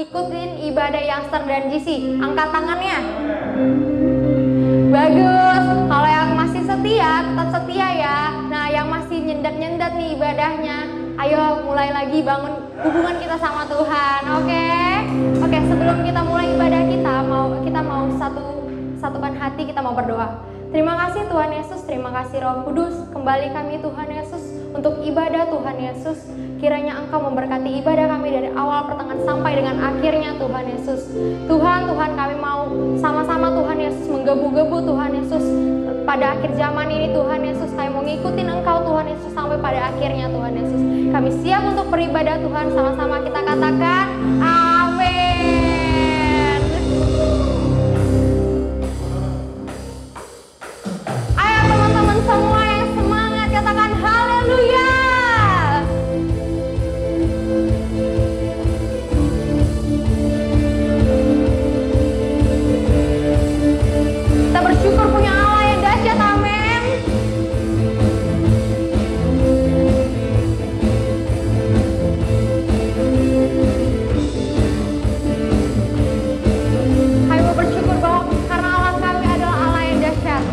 ngikutin ibadah Youngster dan GC? Angkat tangannya. Bagus. Kalau yang masih setia, tetap setia ya. Nah, yang masih nyendat-nyendat nih ibadahnya, ayo mulai lagi bangun hubungan kita sama Tuhan. Oke? Oke, sebelum kita mulai ibadah kita mau satukan hati, kita mau berdoa. Terima kasih Tuhan Yesus, terima kasih Roh Kudus. Kembali kami Tuhan Yesus untuk ibadah Tuhan Yesus. Kiranya Engkau memberkati ibadah kami dari awal pertengahan sampai dengan akhirnya Tuhan Yesus. Tuhan kami mau sama-sama Tuhan Yesus menggebu-gebu Tuhan Yesus. Pada akhir zaman ini Tuhan Yesus, kami mau ngikutin Engkau Tuhan Yesus sampai pada akhirnya Tuhan Yesus. Kami siap untuk beribadah Tuhan, sama-sama kita katakan amin. Ayo teman-teman semua yang semangat katakan haleluya. Kita bersyukur punya Allah yang dahsyat, amin. Kami mau bersyukur bahwa karena Allah kami adalah Allah yang dahsyat.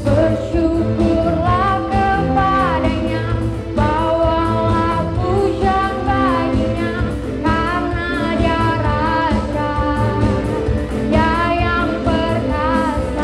Bersyukurlah kepadanya, bawalah pujian baginya, karena Dia Raja, Dia yang perkasa.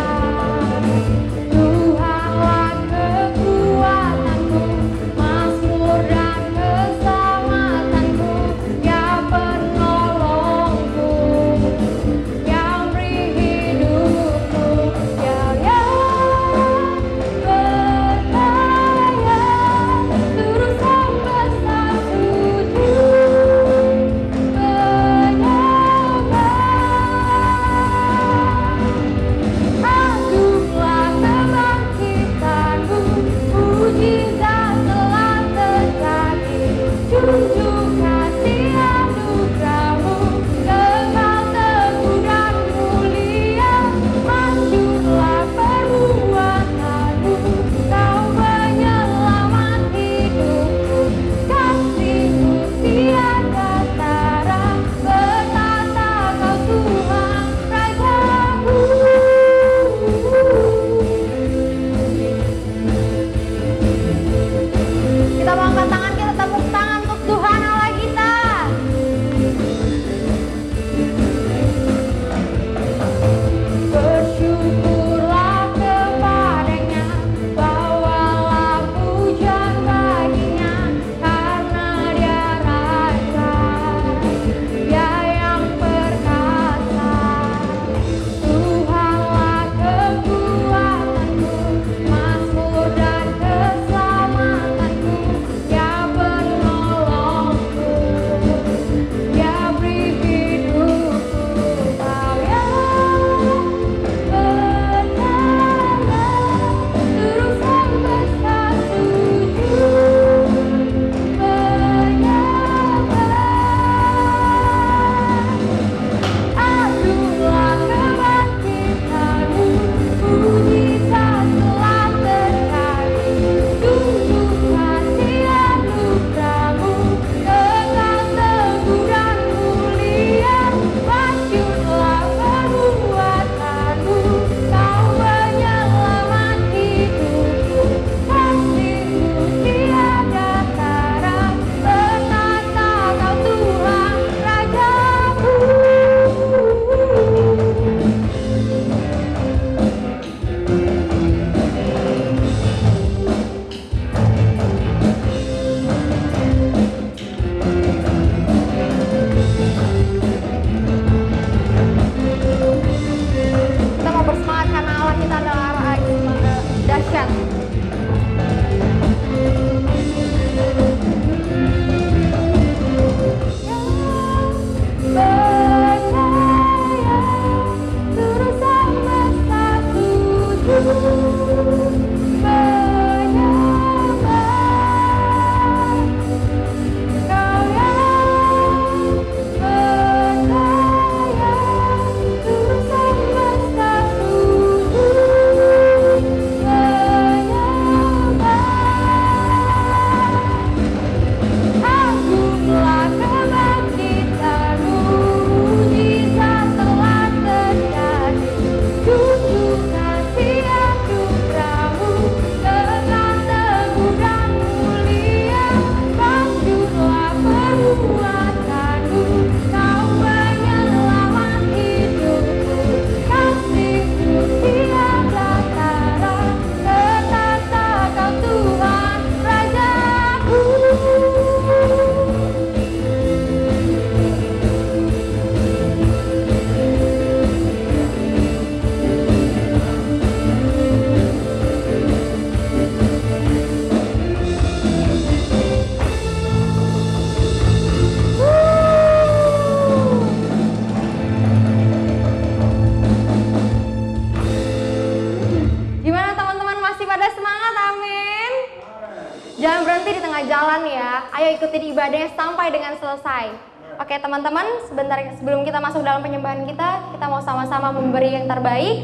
berhenti di tengah jalan ya. Ayo ikutin ibadahnya sampai dengan selesai. Oke teman-teman, sebentar sebelum kita masuk dalam penyembahan kita mau sama-sama memberi yang terbaik.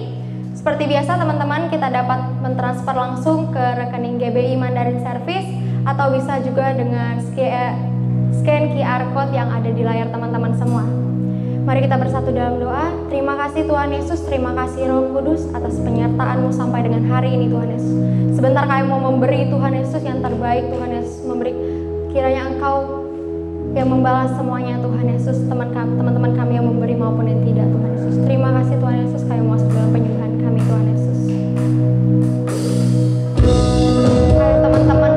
Seperti biasa teman-teman, kita dapat mentransfer langsung ke rekening GBI Mandarin Service atau bisa juga dengan scan QR code yang ada di layar teman-teman semua. Mari kita bersatu dalam doa. Terima kasih Tuhan Yesus, terima kasih Roh Kudus atas penyertaan-Mu sampai dengan hari ini Tuhan Yesus. Sebentar kami mau memberi Tuhan Yesus yang terbaik, Tuhan Yesus memberi, kiranya Engkau yang membalas semuanya Tuhan Yesus, teman-teman kami yang memberi maupun yang tidak Tuhan Yesus. Terima kasih Tuhan Yesus, kami masuk dalam penyembahan kami Tuhan Yesus. Ayo teman-teman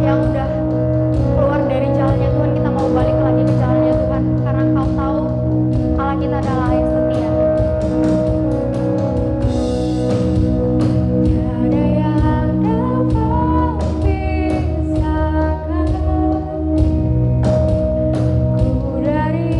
yang udah keluar dari jalannya Tuhan, kita mau balik lagi ke jalannya Tuhan, karena Engkau tahu Allah kita adalah Allah yang setia. Tiada yang dapat pisahkan ku dari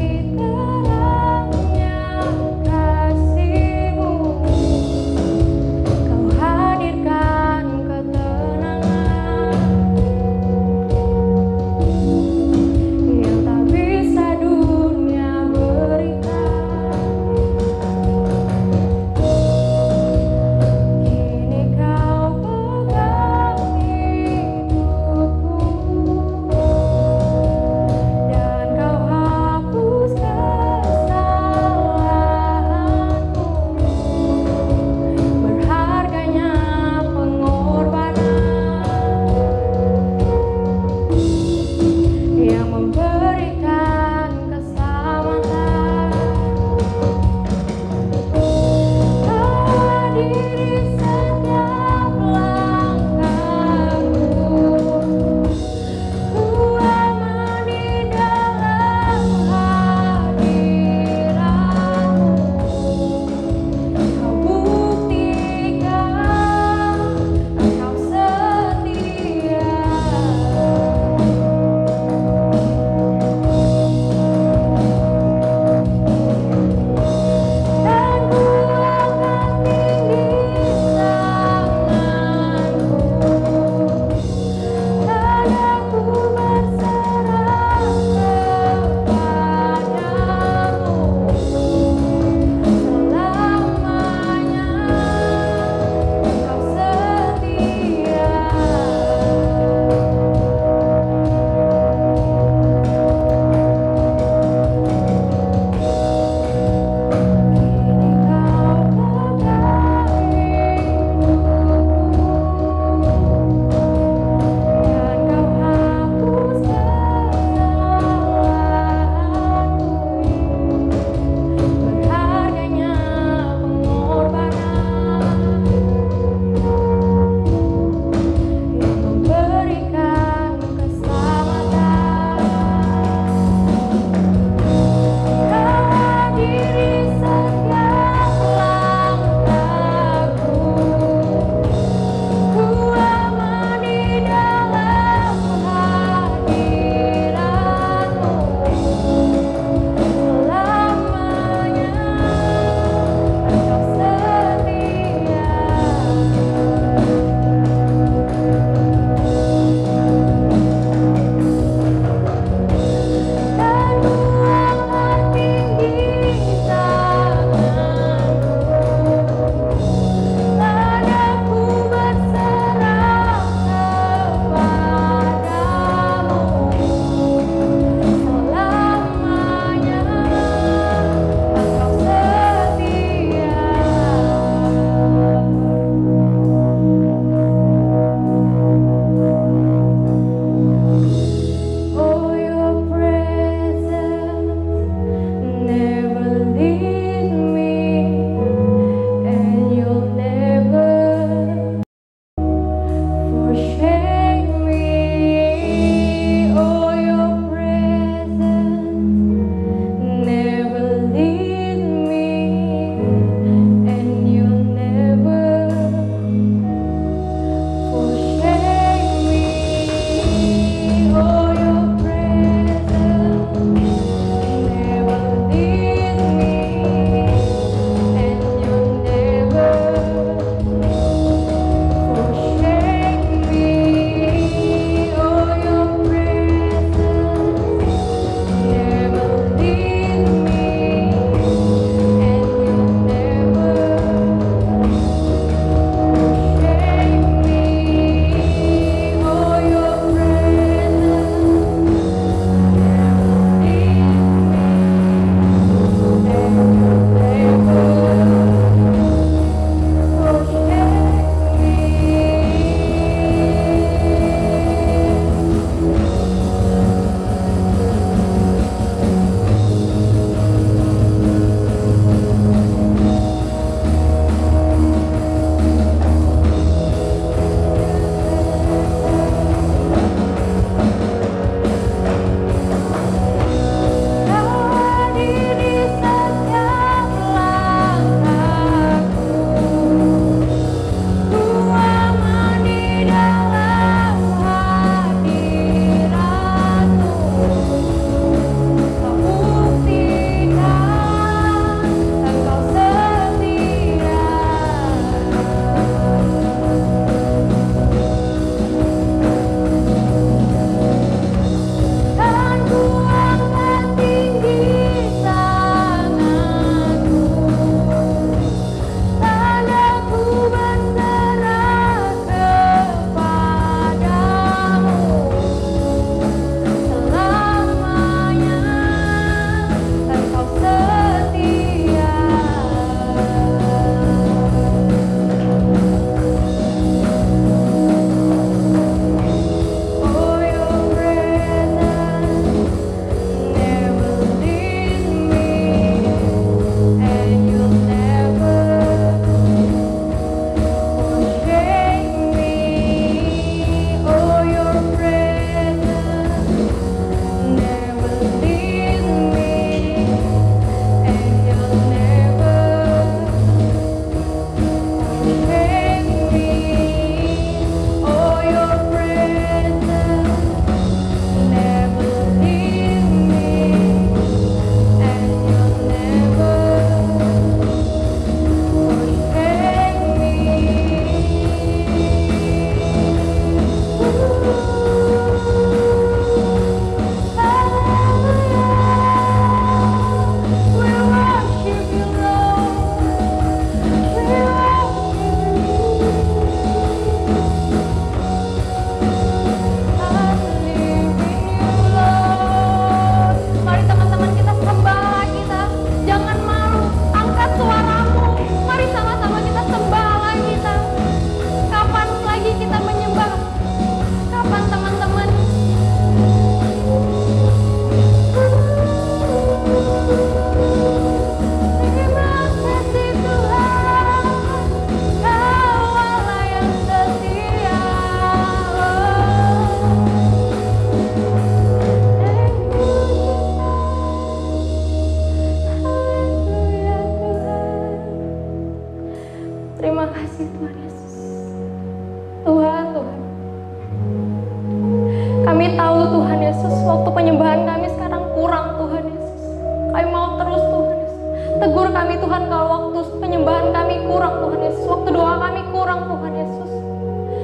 Tegur kami Tuhan kalau waktu penyembahan kami kurang Tuhan Yesus, waktu doa kami kurang Tuhan Yesus.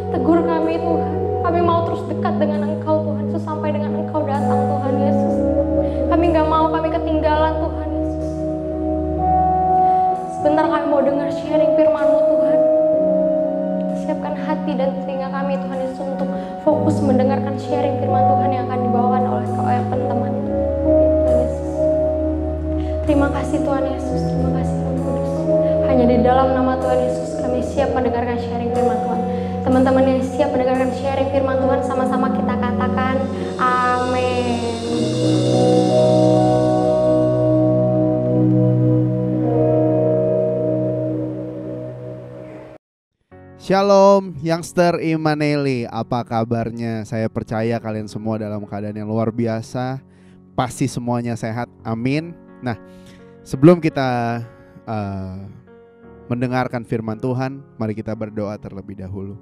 Tegur kami Tuhan, kami mau terus dekat dengan Engkau Tuhan Yesus sampai dengan Engkau datang Tuhan Yesus. Kami gak mau kami ketinggalan Tuhan Yesus. Sebentar kami mau dengar sharing firman-Mu Tuhan. Siapkan hati dan telinga kami Tuhan Yesus untuk fokus mendengarkan sharing firman Tuhan yang akan dibawakan oleh teman-teman Tuhan Yesus. Terima kasih Tuhan Yesus, terima kasih Roh Kudus. Hanya di dalam nama Tuhan Yesus kami siap mendengarkan sharing firman Tuhan. Teman-teman yang siap mendengarkan sharing firman Tuhan, sama-sama kita katakan amin. Shalom Youngster Immanueli, apa kabarnya? Saya percaya kalian semua dalam keadaan yang luar biasa. Pasti semuanya sehat, amin. Nah, sebelum kita mendengarkan firman Tuhan, mari kita berdoa terlebih dahulu.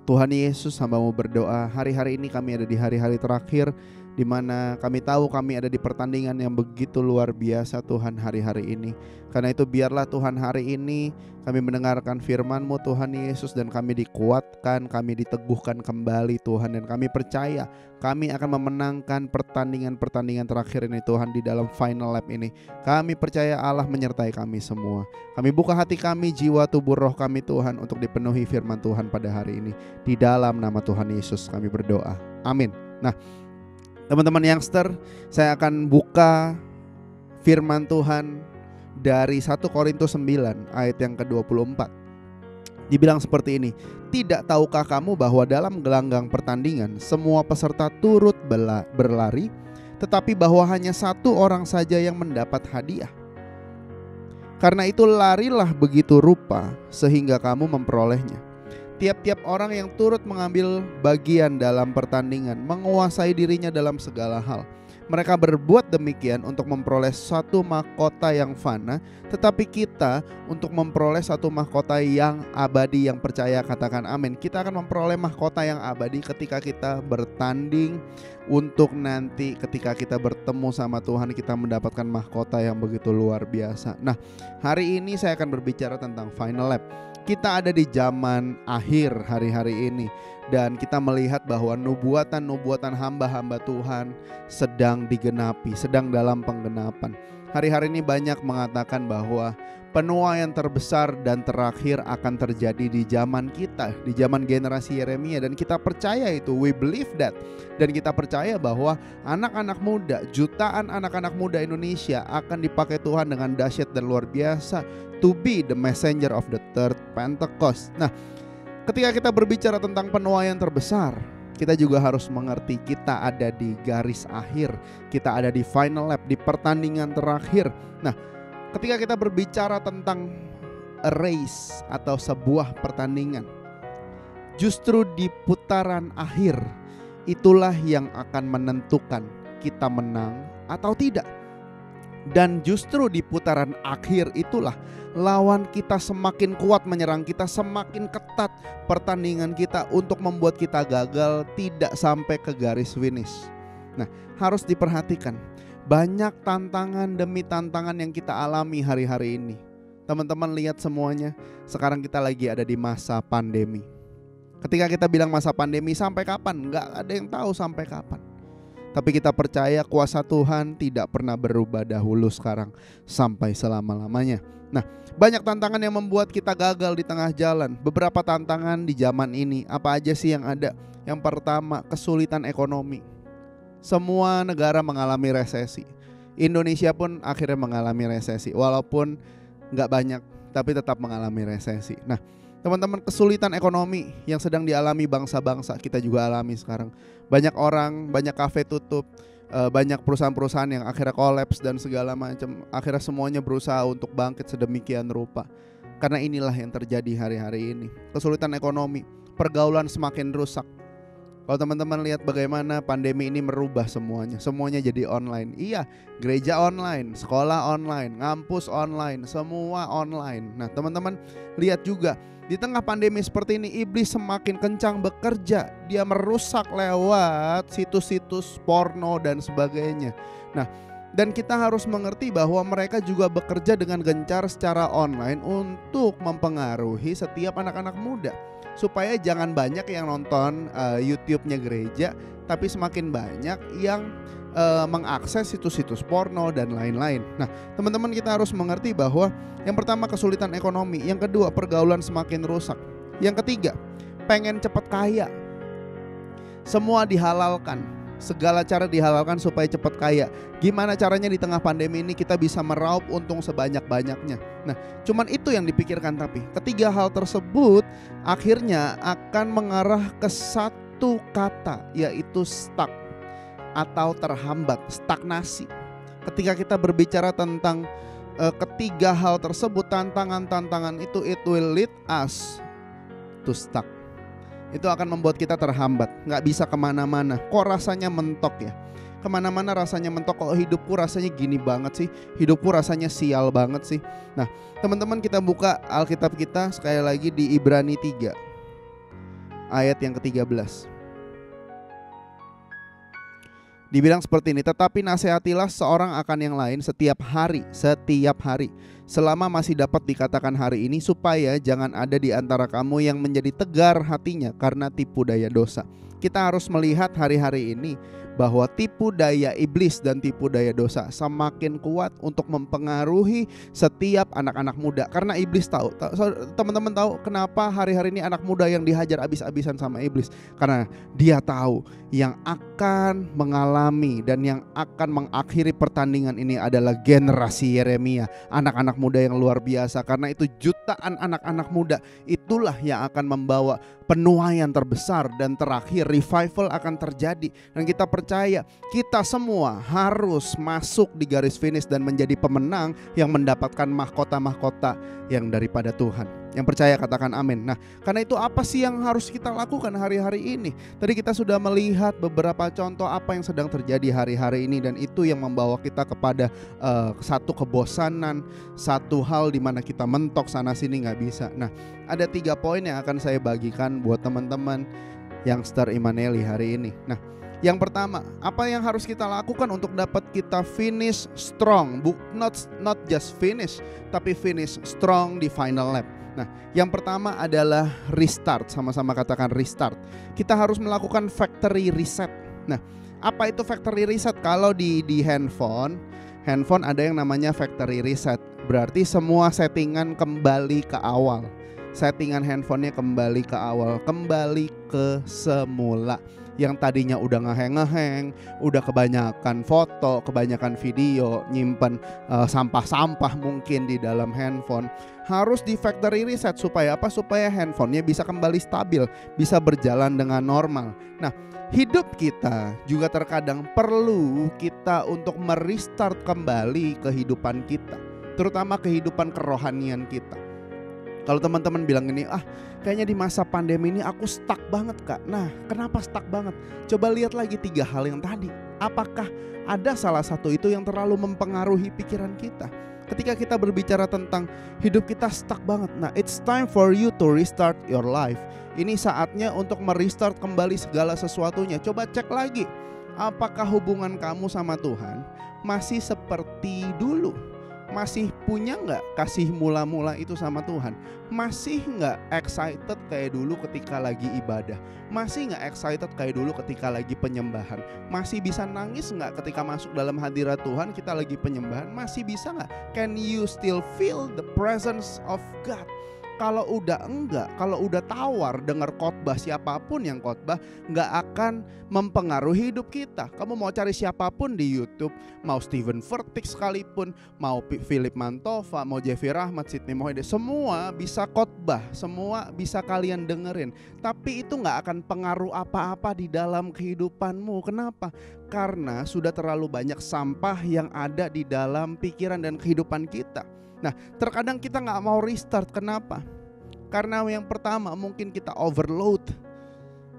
Tuhan Yesus, hamba-Mu berdoa, hari-hari ini kami ada di hari-hari terakhir, di mana kami tahu kami ada di pertandingan yang begitu luar biasa Tuhan hari-hari ini. Karena itu biarlah Tuhan hari ini kami mendengarkan firman-Mu Tuhan Yesus, dan kami dikuatkan, kami diteguhkan kembali Tuhan. Dan kami percaya kami akan memenangkan pertandingan-pertandingan terakhir ini Tuhan, di dalam final lap ini. Kami percaya Allah menyertai kami semua. Kami buka hati kami, jiwa, tubuh, roh kami Tuhan, untuk dipenuhi firman Tuhan pada hari ini. Di dalam nama Tuhan Yesus kami berdoa, amin. Nah, teman-teman youngster, saya akan buka firman Tuhan dari 1 Korintus 9 ayat yang ke-24. Dibilang seperti ini, tidak tahukah kamu bahwa dalam gelanggang pertandingan semua peserta turut berlari, tetapi bahwa hanya satu orang saja yang mendapat hadiah. Karena itu larilah begitu rupa sehingga kamu memperolehnya. Tiap-tiap orang yang turut mengambil bagian dalam pertandingan menguasai dirinya dalam segala hal. Mereka berbuat demikian untuk memperoleh satu mahkota yang fana, tetapi kita untuk memperoleh satu mahkota yang abadi. Yang percaya katakan amin. Kita akan memperoleh mahkota yang abadi ketika kita bertanding, untuk nanti ketika kita bertemu sama Tuhan, kita mendapatkan mahkota yang begitu luar biasa. Nah, hari ini saya akan berbicara tentang final lap. Kita ada di zaman akhir hari-hari ini, dan kita melihat bahwa nubuatan-nubuatan hamba-hamba Tuhan sedang digenapi, sedang dalam penggenapan. Hari-hari ini banyak mengatakan bahwa penuaian terbesar dan terakhir akan terjadi di zaman kita, di zaman generasi Yeremia, dan kita percaya itu, we believe that. Dan kita percaya bahwa anak-anak muda, jutaan anak-anak muda Indonesia akan dipakai Tuhan dengan dahsyat dan luar biasa to be the messenger of the third Pentecost. Nah, ketika kita berbicara tentang penuaian terbesar, kita juga harus mengerti kita ada di garis akhir, kita ada di final lap, di pertandingan terakhir. Nah, ketika kita berbicara tentang a race atau sebuah pertandingan, justru di putaran akhir itulah yang akan menentukan kita menang atau tidak. Dan justru di putaran akhir itulah lawan kita semakin kuat menyerang kita, semakin ketat pertandingan kita untuk membuat kita gagal, tidak sampai ke garis finish. Nah, harus diperhatikan, banyak tantangan demi tantangan yang kita alami hari-hari ini. Teman-teman lihat semuanya, sekarang kita lagi ada di masa pandemi. Ketika kita bilang masa pandemi, sampai kapan? Nggak ada yang tahu sampai kapan. Tapi kita percaya kuasa Tuhan tidak pernah berubah dahulu, sekarang, sampai selama-lamanya. Nah, banyak tantangan yang membuat kita gagal di tengah jalan. Beberapa tantangan di zaman ini, apa aja sih yang ada? Yang pertama, kesulitan ekonomi. Semua negara mengalami resesi. Indonesia pun akhirnya mengalami resesi. Walaupun gak banyak, tapi tetap mengalami resesi. Nah, teman-teman, kesulitan ekonomi yang sedang dialami bangsa-bangsa, kita juga alami sekarang. Banyak orang, banyak kafe tutup, banyak perusahaan-perusahaan yang akhirnya kolaps dan segala macam. Akhirnya semuanya berusaha untuk bangkit sedemikian rupa. Karena inilah yang terjadi hari-hari ini. Kesulitan ekonomi, pergaulan semakin rusak. Kalau teman-teman lihat bagaimana pandemi ini merubah semuanya. Semuanya jadi online. Iya, gereja online, sekolah online, ngampus online, semua online. Nah, teman-teman lihat juga, di tengah pandemi seperti ini, iblis semakin kencang bekerja. Dia merusak lewat situs-situs porno dan sebagainya. Nah, Dan kita harus mengerti bahwa mereka juga bekerja dengan gencar secara online untuk mempengaruhi setiap anak-anak muda, supaya jangan banyak yang nonton YouTube-nya gereja, tapi semakin banyak yang mengakses situs-situs porno dan lain-lain. Nah, teman-teman, kita harus mengerti bahwa yang pertama kesulitan ekonomi, yang kedua pergaulan semakin rusak, yang ketiga pengen cepat kaya. Semua dihalalkan, segala cara dihalalkan supaya cepat kaya. Gimana caranya di tengah pandemi ini kita bisa meraup untung sebanyak-banyaknya. Nah, cuman itu yang dipikirkan. Tapi ketiga hal tersebut akhirnya akan mengarah ke satu kata, yaitu stuck atau terhambat, stagnasi. Ketika kita berbicara tentang ketiga hal tersebut, tantangan-tantangan itu, it will lead us to stuck. Itu akan membuat kita terhambat, gak bisa kemana-mana. Kok rasanya mentok ya? Kemana-mana rasanya mentok. Kok hidupku rasanya gini banget sih? Hidupku rasanya sial banget sih. Nah, teman-teman, kita buka Alkitab kita sekali lagi di Ibrani 3 ayat yang ke-13. Dibilang seperti ini, tetapi nasihatilah seorang akan yang lain setiap hari, selama masih dapat dikatakan hari ini, supaya jangan ada di antara kamu yang menjadi tegar hatinya karena tipu daya dosa. Kita harus melihat hari-hari ini bahwa tipu daya iblis dan tipu daya dosa semakin kuat untuk mempengaruhi setiap anak-anak muda. Karena iblis tahu, teman-teman tahu kenapa hari-hari ini anak muda yang dihajar abis-abisan sama iblis? Karena dia tahu yang akan mengalami dan yang akan mengakhiri pertandingan ini adalah generasi Yeremia, anak-anak muda yang luar biasa. Karena itu jutaan anak-anak muda itulah yang akan membawa penuaian terbesar, dan terakhir revival akan terjadi. Dan kita percaya kita semua harus masuk di garis finish dan menjadi pemenang yang mendapatkan mahkota-mahkota yang daripada Tuhan. Yang percaya katakan amin. Nah, karena itu apa sih yang harus kita lakukan hari-hari ini? Tadi kita sudah melihat beberapa contoh apa yang sedang terjadi hari-hari ini, dan itu yang membawa kita kepada satu kebosanan, satu hal di mana kita mentok sana sini nggak bisa. Nah, ada 3 poin yang akan saya bagikan buat teman-teman youngster Immanueli hari ini. Nah, yang pertama, apa yang harus kita lakukan untuk dapat kita finish strong, not just finish, tapi finish strong di final lap. Nah, yang pertama adalah restart. Sama-sama katakan restart. Kita harus melakukan factory reset. Nah, apa itu factory reset? Kalau di handphone ada yang namanya factory reset. Berarti semua settingan kembali ke awal. Settingan handphonenya kembali ke awal, kembali ke semula. Yang tadinya udah ngeheng, udah kebanyakan foto, kebanyakan video, nyimpen sampah-sampah mungkin di dalam handphone, harus di factory reset. Supaya apa? Supaya handphonenya bisa kembali stabil, bisa berjalan dengan normal. Nah, hidup kita juga terkadang perlu kita untuk merestart kembali kehidupan kita, terutama kehidupan kerohanian kita. Kalau teman-teman bilang gini, kayaknya di masa pandemi ini aku stuck banget kak. Nah, kenapa stuck banget? Coba lihat lagi 3 hal yang tadi. Apakah ada salah satu itu yang terlalu mempengaruhi pikiran kita? Ketika kita berbicara tentang hidup kita stuck banget, nah it's time for you to restart your life. Ini saatnya untuk merestart kembali segala sesuatunya. Coba cek lagi, apakah hubungan kamu sama Tuhan masih seperti dulu? Masih punya gak kasih mula-mula itu sama Tuhan? Masih gak excited kayak dulu ketika lagi ibadah? Masih gak excited kayak dulu ketika lagi penyembahan? Masih bisa nangis gak ketika masuk dalam hadirat Tuhan kita lagi penyembahan? Masih bisa gak? Can you still feel the presence of God? Kalau udah enggak, kalau udah tawar dengar khotbah siapapun yang khotbah, enggak akan mempengaruhi hidup kita. Kamu mau cari siapapun di YouTube, mau Steven Furtick sekalipun, mau Philip Mantova, mau Jeffrey Rahmat, Sidney Mohede, semua bisa khotbah, semua bisa kalian dengerin. Tapi itu enggak akan pengaruh apa-apa di dalam kehidupanmu. Kenapa? Karena sudah terlalu banyak sampah yang ada di dalam pikiran dan kehidupan kita. Nah, terkadang kita gak mau restart. Kenapa? Karena yang pertama mungkin kita overload.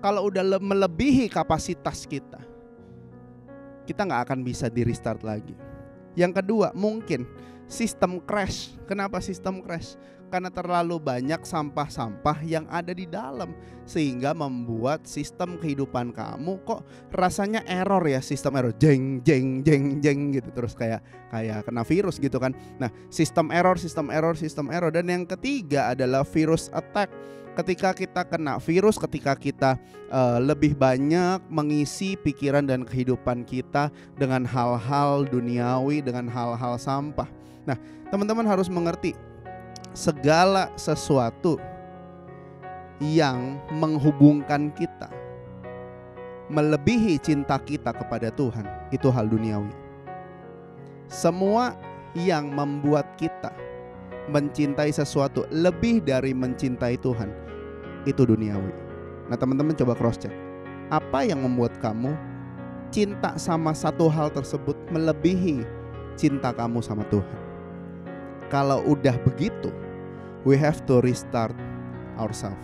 Kalau udah melebihi kapasitas kita gak akan bisa di restart lagi. Yang kedua, mungkin sistem crash. Kenapa sistem crash? Karena terlalu banyak sampah-sampah yang ada di dalam, sehingga membuat sistem kehidupan kamu kok rasanya error ya, sistem error, jeng jeng jeng jeng gitu, terus kayak kena virus gitu kan. Nah, sistem error. Dan yang ketiga adalah virus attack. Ketika kita kena virus, ketika kita lebih banyak mengisi pikiran dan kehidupan kita dengan hal-hal duniawi, dengan hal-hal sampah. Nah, teman-teman harus mengerti, segala sesuatu yang menghubungkan kita melebihi cinta kita kepada Tuhan, itu hal duniawi. Semua yang membuat kita mencintai sesuatu lebih dari mencintai Tuhan, itu duniawi. Nah, teman-teman coba cross check. Apa yang membuat kamu cinta sama satu hal tersebut melebihi cinta kamu sama Tuhan? Kalau udah begitu, we have to restart ourselves.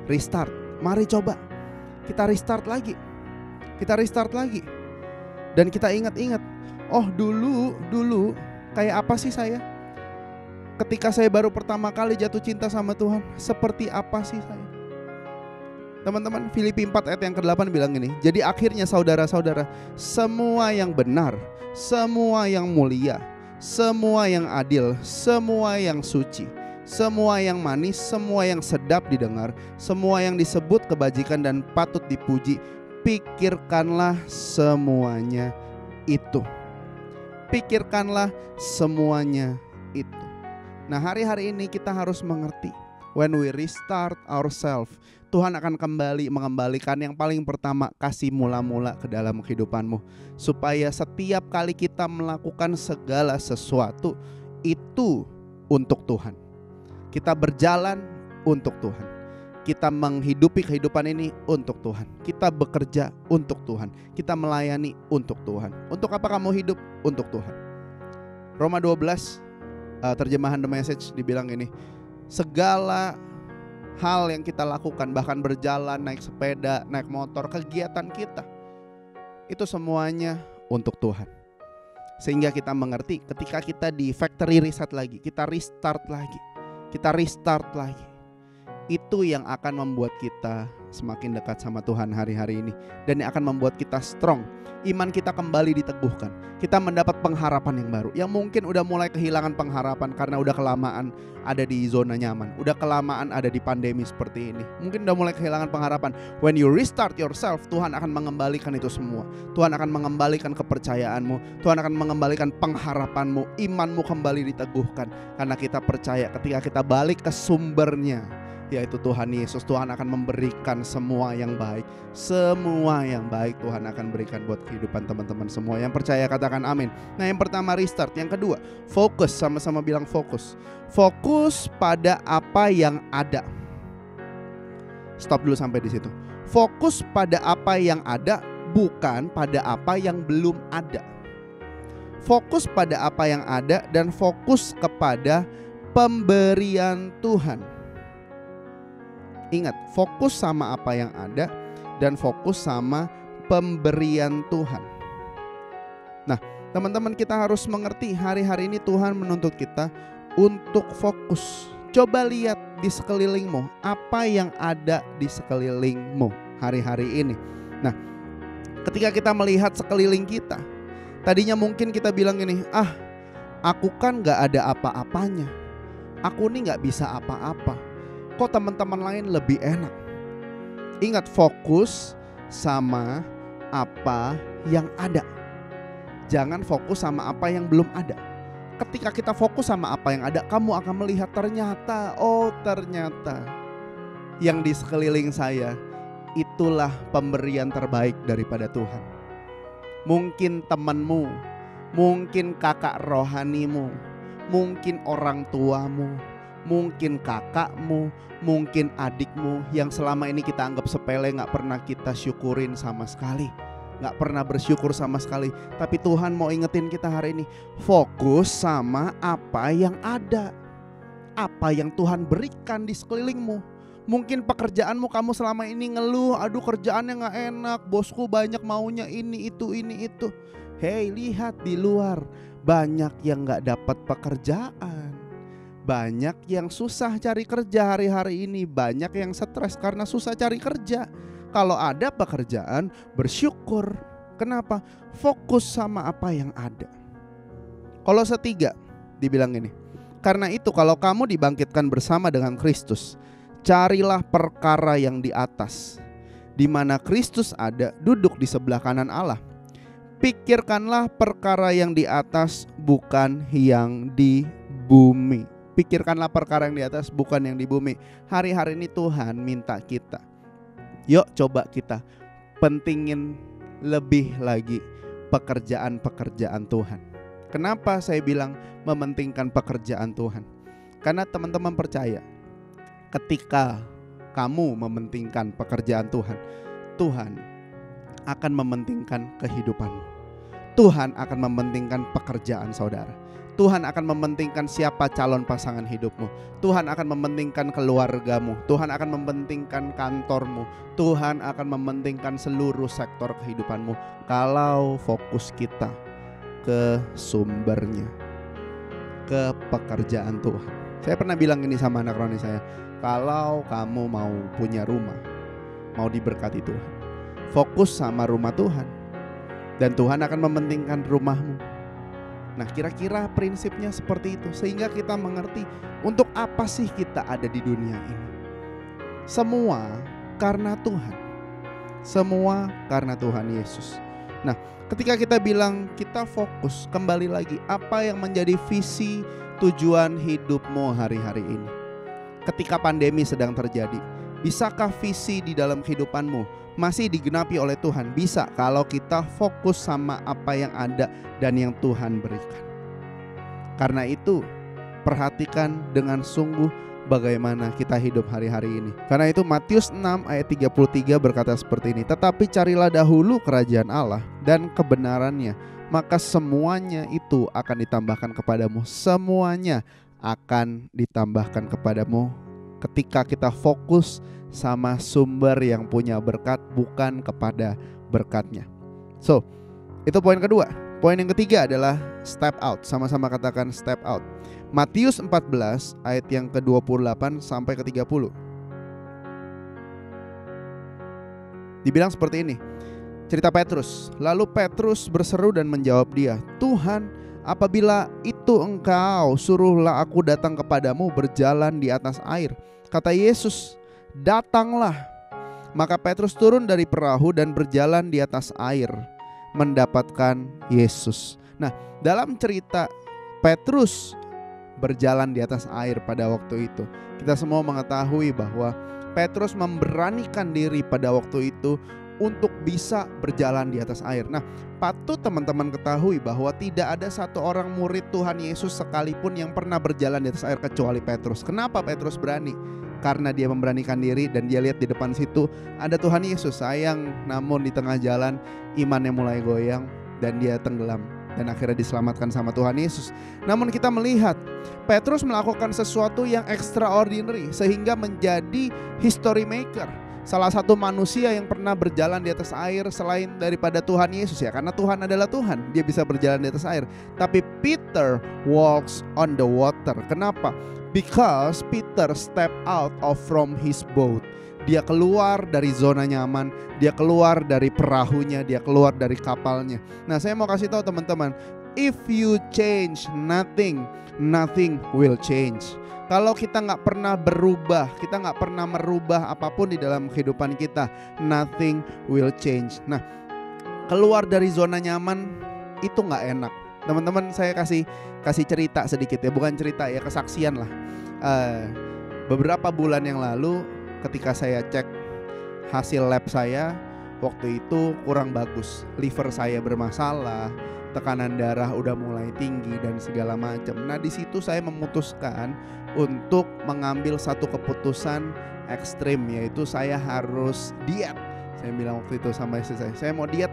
Restart. Mari coba kita restart lagi. Dan kita ingat-ingat, oh dulu kayak apa sih saya? Ketika saya baru pertama kali jatuh cinta sama Tuhan, seperti apa sih saya? Teman-teman, Filipi 4 ayat yang ke-8 bilang gini, jadi akhirnya saudara-saudara, semua yang benar, semua yang mulia, semua yang adil, semua yang suci, semua yang manis, semua yang sedap didengar, semua yang disebut kebajikan dan patut dipuji, pikirkanlah semuanya itu. Pikirkanlah semuanya itu. Nah, hari-hari ini kita harus mengerti, when we restart ourselves, Tuhan akan mengembalikan yang paling pertama, kasih mula-mula ke dalam kehidupanmu. Supaya setiap kali kita melakukan segala sesuatu itu untuk Tuhan. Kita berjalan untuk Tuhan. Kita menghidupi kehidupan ini untuk Tuhan. Kita bekerja untuk Tuhan. Kita melayani untuk Tuhan. Untuk apa kamu hidup? Untuk Tuhan. Roma 12 terjemahan The Message dibilang ini, segala hal yang kita lakukan, bahkan berjalan, naik sepeda, naik motor, kegiatan kita, itu semuanya untuk Tuhan. Sehingga kita mengerti ketika kita di factory reset lagi, kita restart lagi, itu yang akan membuat kita semakin dekat sama Tuhan hari-hari ini. Dan yang akan membuat kita strong. Iman kita kembali diteguhkan. Kita mendapat pengharapan yang baru. Yang mungkin udah mulai kehilangan pengharapan karena udah kelamaan ada di zona nyaman, udah kelamaan ada di pandemi seperti ini. Mungkin udah mulai kehilangan pengharapan. When you restart yourself, Tuhan akan mengembalikan itu semua. Tuhan akan mengembalikan kepercayaanmu. Tuhan akan mengembalikan pengharapanmu. Imanmu kembali diteguhkan. Karena kita percaya ketika kita balik ke sumbernya, yaitu Tuhan Yesus, Tuhan akan memberikan semua yang baik. Semua yang baik Tuhan akan berikan buat kehidupan teman-teman semua. Yang percaya katakan amin. Nah, yang pertama restart. Yang kedua fokus, sama-sama bilang fokus. Fokus pada apa yang ada. Stop dulu sampai di situ. Fokus pada apa yang ada, bukan pada apa yang belum ada. Fokus pada apa yang ada dan fokus kepada pemberian Tuhan. Ingat, fokus sama apa yang ada dan fokus sama pemberian Tuhan. Nah, teman-teman, kita harus mengerti hari-hari ini Tuhan menuntut kita untuk fokus. Coba lihat di sekelilingmu, apa yang ada di sekelilingmu hari-hari ini. Nah, ketika kita melihat sekeliling kita, tadinya mungkin kita bilang gini, aku kan gak ada apa-apanya, aku nih gak bisa apa-apa, kok teman-teman lain lebih enak. Ingat, fokus sama apa yang ada. Jangan fokus sama apa yang belum ada. Ketika kita fokus sama apa yang ada, kamu akan melihat ternyata yang di sekeliling saya itulah pemberian terbaik daripada Tuhan. Mungkin temanmu, mungkin kakak rohanimu, mungkin orang tuamu, mungkin kakakmu, mungkin adikmu yang selama ini kita anggap sepele, gak pernah kita syukurin sama sekali, gak pernah bersyukur sama sekali. Tapi Tuhan mau ingetin kita hari ini, fokus sama apa yang ada, apa yang Tuhan berikan di sekelilingmu. Mungkin pekerjaanmu, kamu selama ini ngeluh, aduh kerjaannya gak enak, bosku banyak maunya ini itu. Hei, lihat di luar banyak yang gak dapat pekerjaan, banyak yang susah cari kerja hari-hari ini, banyak yang stres karena susah cari kerja. Kalau ada pekerjaan, bersyukur. Kenapa? Fokus sama apa yang ada. Kolose 3 dibilang ini, karena itu kalau kamu dibangkitkan bersama dengan Kristus, carilah perkara yang di atas, di mana Kristus ada, duduk di sebelah kanan Allah. Pikirkanlah perkara yang di atas, bukan yang di bumi. Pikirkanlah perkara yang di atas, bukan yang di bumi. Hari-hari ini Tuhan minta kita, yuk coba kita pentingin lebih lagi pekerjaan-pekerjaan Tuhan. Kenapa saya bilang mementingkan pekerjaan Tuhan? Karena teman-teman percaya, ketika kamu mementingkan pekerjaan Tuhan, Tuhan akan mementingkan kehidupanmu. Tuhan akan mementingkan pekerjaan saudara. Tuhan akan mementingkan siapa calon pasangan hidupmu. Tuhan akan mementingkan keluargamu. Tuhan akan mementingkan kantormu. Tuhan akan mementingkan seluruh sektor kehidupanmu kalau fokus kita ke sumbernya, ke pekerjaan Tuhan. Saya pernah bilang ini sama anak roni saya, kalau kamu mau punya rumah, mau diberkati Tuhan, fokus sama rumah Tuhan, dan Tuhan akan mementingkan rumahmu. Nah, kira-kira prinsipnya seperti itu, sehingga kita mengerti untuk apa sih kita ada di dunia ini. Semua karena Tuhan, semua karena Tuhan Yesus. Nah, ketika kita bilang kita fokus, kembali lagi, apa yang menjadi visi tujuan hidupmu hari-hari ini? Ketika pandemi sedang terjadi, bisakah visi di dalam kehidupanmu masih digenapi oleh Tuhan? Bisa, kalau kita fokus sama apa yang ada dan yang Tuhan berikan. Karena itu, perhatikan dengan sungguh bagaimana kita hidup hari-hari ini. Karena itu Matius 6 ayat 33 berkata seperti ini, tetapi carilah dahulu kerajaan Allah dan kebenarannya, maka semuanya itu akan ditambahkan kepadamu. Semuanya akan ditambahkan kepadamu ketika kita fokus sama sumber yang punya berkat, bukan kepada berkatnya. So, itu poin kedua. Poin yang ketiga adalah step out. Sama-sama katakan step out. Matius 14 ayat yang ke-28 sampai ke-30. Dibilang seperti ini. Cerita Petrus. Lalu Petrus berseru dan menjawab dia, Tuhan, apabila itu engkau, suruhlah aku datang kepadamu berjalan di atas air. Kata Yesus, datanglah. Maka Petrus turun dari perahu dan berjalan di atas air, mendapatkan Yesus. Nah, dalam cerita Petrus berjalan di atas air pada waktu itu, kita semua mengetahui bahwa Petrus memberanikan diri pada waktu itu untuk bisa berjalan di atas air. Nah, patut teman-teman ketahui bahwa tidak ada satu orang murid Tuhan Yesus sekalipun yang pernah berjalan di atas air kecuali Petrus. Kenapa Petrus berani? Karena dia memberanikan diri dan dia lihat di depan situ ada Tuhan Yesus. Sayang, namun di tengah jalan imannya mulai goyang dan dia tenggelam, dan akhirnya diselamatkan sama Tuhan Yesus. Namun kita melihat Petrus melakukan sesuatu yang extraordinary sehingga menjadi history maker. Salah satu manusia yang pernah berjalan di atas air selain daripada Tuhan Yesus, ya, karena Tuhan adalah Tuhan, dia bisa berjalan di atas air. Tapi Peter walks on the water. Kenapa? Because Peter step out from his boat. Dia keluar dari zona nyaman, dia keluar dari perahunya, dia keluar dari kapalnya. Nah, saya mau kasih tahu teman-teman, if you change nothing, nothing will change. Kalau kita gak pernah berubah, kita gak pernah merubah apapun di dalam kehidupan kita, nothing will change. Nah, keluar dari zona nyaman itu gak enak. Teman-teman, saya kasih cerita sedikit ya, bukan cerita ya, kesaksian lah. Beberapa bulan yang lalu ketika saya cek hasil lab saya, waktu itu kurang bagus. Liver saya bermasalah, tekanan darah udah mulai tinggi dan segala macam. Nah, di situ saya memutuskan untuk mengambil satu keputusan ekstrim, yaitu saya harus diet. Saya bilang waktu itu sama istri saya mau diet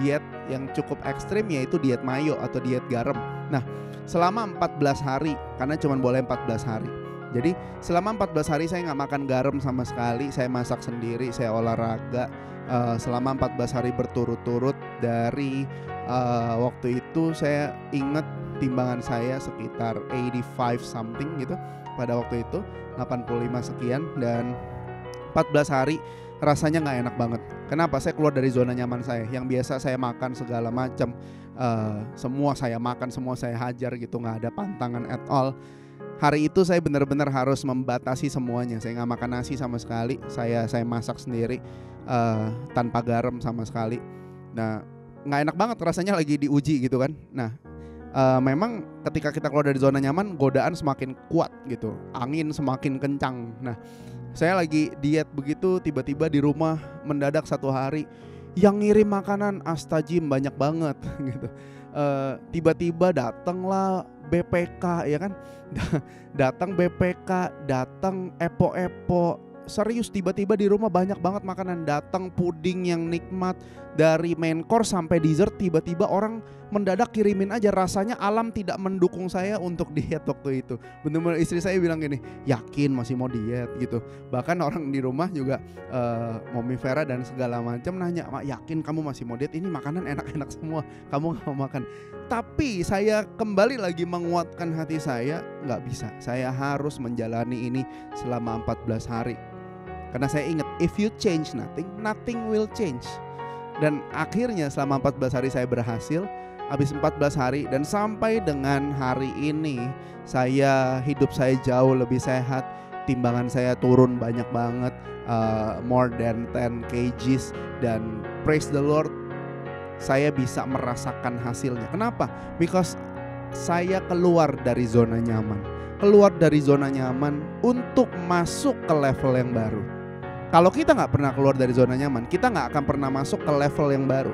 diet yang cukup ekstrim, yaitu diet mayo atau diet garam. Nah, selama 14 hari, karena cuma boleh 14 hari. Jadi selama 14 hari saya gak makan garam sama sekali. Saya masak sendiri, saya olahraga, selama 14 hari berturut-turut. Dari waktu itu saya ingat timbangan saya sekitar 85 something gitu pada waktu itu, 85 sekian. Dan 14 hari rasanya gak enak banget. Kenapa? Saya keluar dari zona nyaman saya. Yang biasa saya makan segala macam, semua saya makan, semua saya hajar gitu, gak ada pantangan at all. Hari itu saya benar-benar harus membatasi semuanya. Saya gak makan nasi sama sekali. Saya masak sendiri tanpa garam sama sekali. Nah, gak enak banget rasanya, lagi diuji gitu kan. Nah, memang ketika kita keluar dari zona nyaman, godaan semakin kuat gitu, angin semakin kencang. Nah, saya lagi diet begitu, tiba-tiba di rumah mendadak satu hari yang ngirim makanan astajim banyak banget gitu. Tiba-tiba datanglah BPK ya kan, datang BPK, datang Epo-Epo. Serius, tiba-tiba di rumah banyak banget makanan. Datang puding yang nikmat, dari main course sampai dessert, tiba-tiba orang mendadak kirimin aja. Rasanya alam tidak mendukung saya untuk diet waktu itu. Bener-bener istri saya bilang gini, yakin masih mau diet gitu. Bahkan orang di rumah juga Mommy Vera dan segala macam nanya, "Mak, yakin kamu masih mau diet? Ini makanan enak-enak semua, kamu gak mau makan?" Tapi saya kembali lagi menguatkan hati saya, gak bisa, saya harus menjalani ini selama 14 hari. Karena saya ingat, if you change nothing, nothing will change. Dan akhirnya selama 14 hari saya berhasil. Habis 14 hari dan sampai dengan hari ini, hidup saya jauh lebih sehat. Timbangan saya turun banyak banget, more than 10 kgs. Dan praise the Lord, saya bisa merasakan hasilnya. Kenapa? Because saya keluar dari zona nyaman. Keluar dari zona nyaman untuk masuk ke level yang baru. Kalau kita gak pernah keluar dari zona nyaman, kita gak akan pernah masuk ke level yang baru.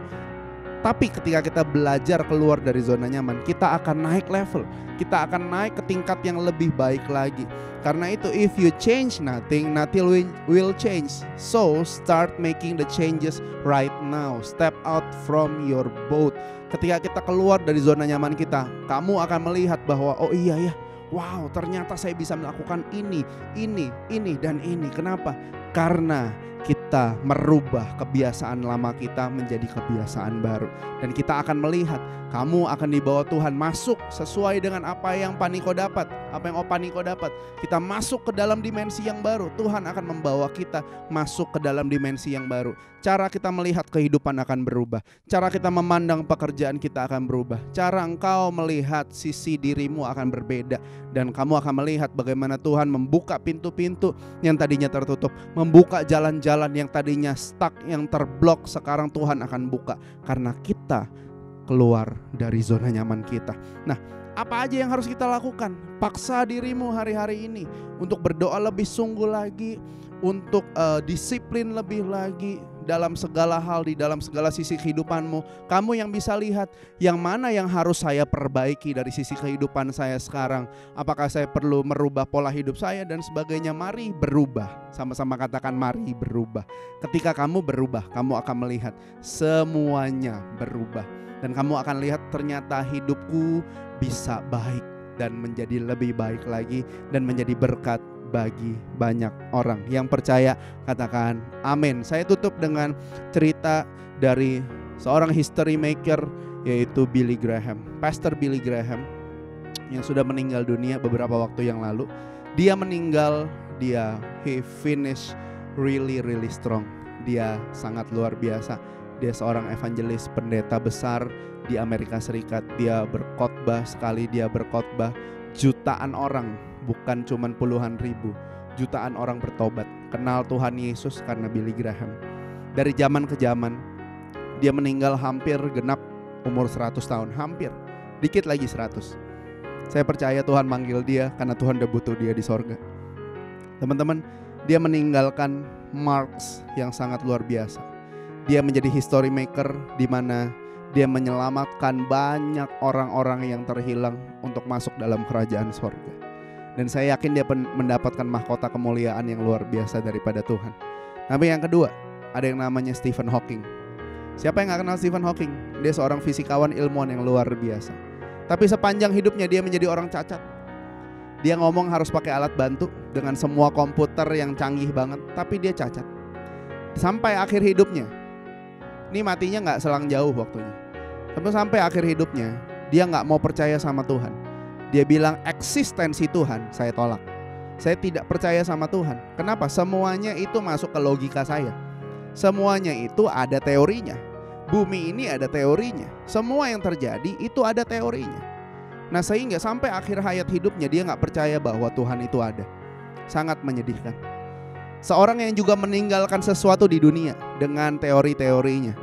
Tapi ketika kita belajar keluar dari zona nyaman, kita akan naik level. Kita akan naik ke tingkat yang lebih baik lagi. Karena itu, if you change nothing, nothing will change. So start making the changes right now. Step out from your boat. Ketika kita keluar dari zona nyaman kita, kamu akan melihat bahwa oh iya ya, wow, ternyata saya bisa melakukan ini, dan ini. Kenapa? Karena kita merubah kebiasaan lama kita menjadi kebiasaan baru. Dan kita akan melihat, kamu akan dibawa Tuhan masuk sesuai dengan apa yang Paniko dapat, apa yang Opaniko dapat. Kita masuk ke dalam dimensi yang baru. Tuhan akan membawa kita masuk ke dalam dimensi yang baru. Cara kita melihat kehidupan akan berubah. Cara kita memandang pekerjaan kita akan berubah. Cara engkau melihat sisi dirimu akan berbeda. Dan kamu akan melihat bagaimana Tuhan membuka pintu-pintu yang tadinya tertutup, membuka jalan-jalan yang tadinya stuck, yang terblok. Sekarang Tuhan akan buka karena kita keluar dari zona nyaman kita. Nah, apa aja yang harus kita lakukan? Paksa dirimu hari-hari ini untuk berdoa lebih sungguh lagi, untuk disiplin lebih lagi dalam segala hal, di dalam segala sisi kehidupanmu. Kamu yang bisa lihat yang mana yang harus saya perbaiki dari sisi kehidupan saya sekarang. Apakah saya perlu merubah pola hidup saya dan sebagainya. Mari berubah. Sama-sama katakan mari berubah. Ketika kamu berubah, kamu akan melihat semuanya berubah. Dan kamu akan lihat ternyata hidupku bisa baik dan menjadi lebih baik lagi dan menjadi berkat bagi banyak orang. Yang percaya katakan amin. Saya tutup dengan cerita dari seorang history maker, yaitu Billy Graham, Pastor Billy Graham, yang sudah meninggal dunia beberapa waktu yang lalu. Dia meninggal, he finished really strong. Dia sangat luar biasa. Dia seorang evangelis, pendeta besar di Amerika Serikat. Dia berkhotbah, sekali dia berkhotbah jutaan orang, bukan cuman puluhan ribu, jutaan orang bertobat, kenal Tuhan Yesus karena Billy Graham. Dari zaman ke zaman, dia meninggal hampir genap umur 100 tahun, hampir, dikit lagi 100. Saya percaya Tuhan manggil dia karena Tuhan udah butuh dia di sorga. Teman-teman, dia meninggalkan marks yang sangat luar biasa. Dia menjadi history maker di mana dia menyelamatkan banyak orang-orang yang terhilang untuk masuk dalam kerajaan sorga. Dan saya yakin dia mendapatkan mahkota kemuliaan yang luar biasa daripada Tuhan. Tapi yang kedua, ada yang namanya Stephen Hawking. Siapa yang gak kenal Stephen Hawking? Dia seorang fisikawan ilmuwan yang luar biasa. Tapi sepanjang hidupnya dia menjadi orang cacat. Dia ngomong harus pakai alat bantu dengan semua komputer yang canggih banget, tapi dia cacat. Sampai akhir hidupnya Ini matinya nggak selang jauh waktunya. Sampai akhir hidupnya dia nggak mau percaya sama Tuhan. Dia bilang eksistensi Tuhan saya tolak. Saya tidak percaya sama Tuhan. Kenapa? Semuanya itu masuk ke logika saya. Semuanya itu ada teorinya. Bumi ini ada teorinya. Semua yang terjadi itu ada teorinya. Nah sehingga sampai akhir hayat hidupnya dia gak percaya bahwa Tuhan itu ada. Sangat menyedihkan. Seorang yang juga meninggalkan sesuatu di dunia dengan teori-teorinya.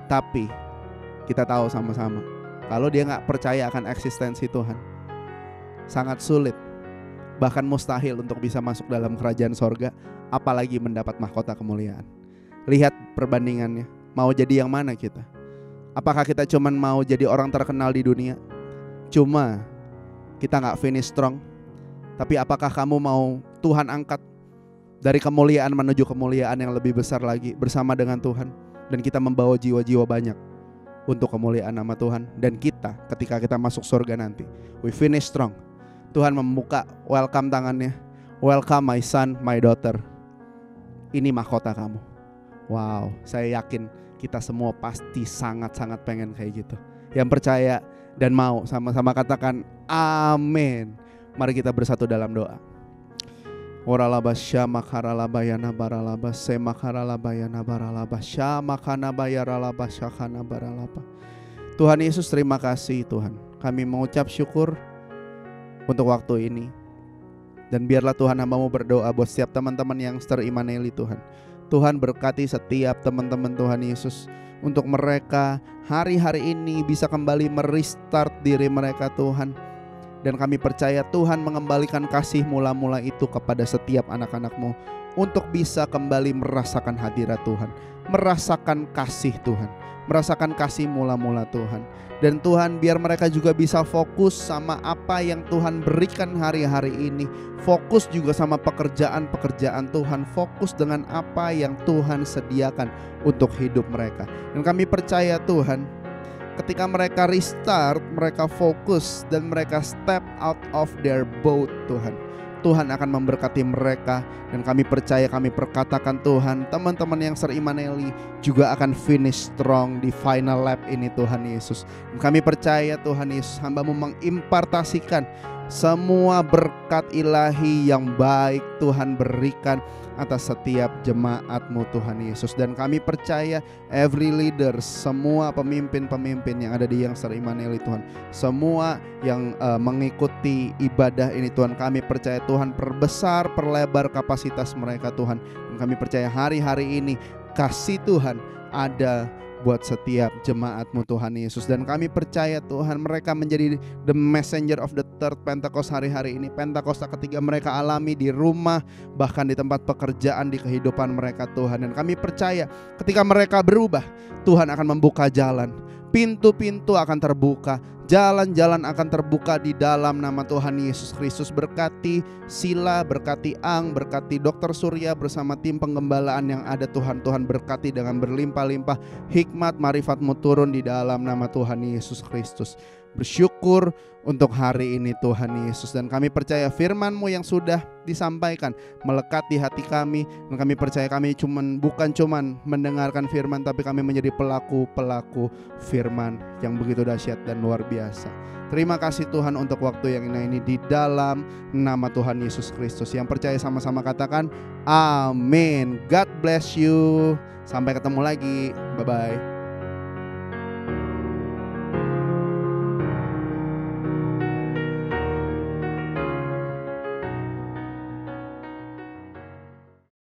Tapi kita tahu sama-sama kalau dia gak percaya akan eksistensi Tuhan, sangat sulit, bahkan mustahil untuk bisa masuk dalam kerajaan sorga, apalagi mendapat mahkota kemuliaan. Lihat perbandingannya. Mau jadi yang mana kita? Apakah kita cuman mau jadi orang terkenal di dunia? Cuma kita gak finish strong. Tapi apakah kamu mau Tuhan angkat dari kemuliaan menuju kemuliaan yang lebih besar lagi bersama dengan Tuhan, dan kita membawa jiwa-jiwa banyak untuk kemuliaan nama Tuhan. Dan kita ketika kita masuk surga nanti, we finish strong. Tuhan membuka welcome tangannya. Welcome my son, my daughter. Ini mahkota kamu. Wow, saya yakin kita semua pasti sangat-sangat pengen kayak gitu. Yang percaya dan mau sama-sama katakan amin. Mari kita bersatu dalam doa. Oralaba syama karalaba yana baralaba sema karalaba yana baralaba syama kana bayaralaba syakana baralaba. Tuhan Yesus, terima kasih Tuhan. Kami mengucap syukur untuk waktu ini. Dan biarlah Tuhan hamba-Mu berdoa buat setiap teman-teman yang Immanueli Tuhan. Tuhan berkati setiap teman-teman Tuhan Yesus, untuk mereka hari-hari ini bisa kembali merestart diri mereka Tuhan. Dan kami percaya Tuhan mengembalikan kasih mula-mula itu kepada setiap anak-anak-Mu, untuk bisa kembali merasakan hadirat Tuhan, merasakan kasih Tuhan, merasakan kasih mula-mula Tuhan. Dan Tuhan biar mereka juga bisa fokus sama apa yang Tuhan berikan hari-hari ini. Fokus juga sama pekerjaan-pekerjaan Tuhan. Fokus dengan apa yang Tuhan sediakan untuk hidup mereka. Dan kami percaya Tuhan, ketika mereka restart, mereka fokus dan mereka step out of their boat Tuhan, Tuhan akan memberkati mereka. Dan kami percaya, kami perkatakan Tuhan, teman-teman yang Immanueli juga akan finish strong di final lap ini Tuhan Yesus. Dan kami percaya Tuhan Yesus, hamba-Mu mengimpartasikan semua berkat ilahi yang baik Tuhan berikan atas setiap jemaat-Mu Tuhan Yesus. Dan kami percaya every leader, semua pemimpin-pemimpin yang ada di yang Immanueli Tuhan, semua yang mengikuti ibadah ini Tuhan, kami percaya Tuhan perbesar, perlebar kapasitas mereka Tuhan. Dan kami percaya hari-hari ini kasih Tuhan ada buat setiap jemaat-Mu Tuhan Yesus. Dan kami percaya Tuhan mereka menjadi the messenger of the third Pentecost hari-hari ini. Pentakosta ketiga mereka alami di rumah, bahkan di tempat pekerjaan, di kehidupan mereka Tuhan. Dan kami percaya ketika mereka berubah, Tuhan akan membuka jalan, pintu-pintu akan terbuka, jalan-jalan akan terbuka di dalam nama Tuhan Yesus Kristus. Berkati Sila, berkati Ang, berkati Dr. Surya bersama tim penggembalaan yang ada Tuhan. Tuhan berkati dengan berlimpah-limpah hikmat marifat-Mu turun di dalam nama Tuhan Yesus Kristus. Bersyukur untuk hari ini Tuhan Yesus. Dan kami percaya firman-Mu yang sudah disampaikan melekat di hati kami. Dan kami percaya kami bukan cuman mendengarkan firman, tapi kami menjadi pelaku-pelaku firman yang begitu dahsyat dan luar biasa. Terima kasih Tuhan untuk waktu yang indah ini, di dalam nama Tuhan Yesus Kristus. Yang percaya sama-sama katakan amin. God bless you. Sampai ketemu lagi. Bye-bye.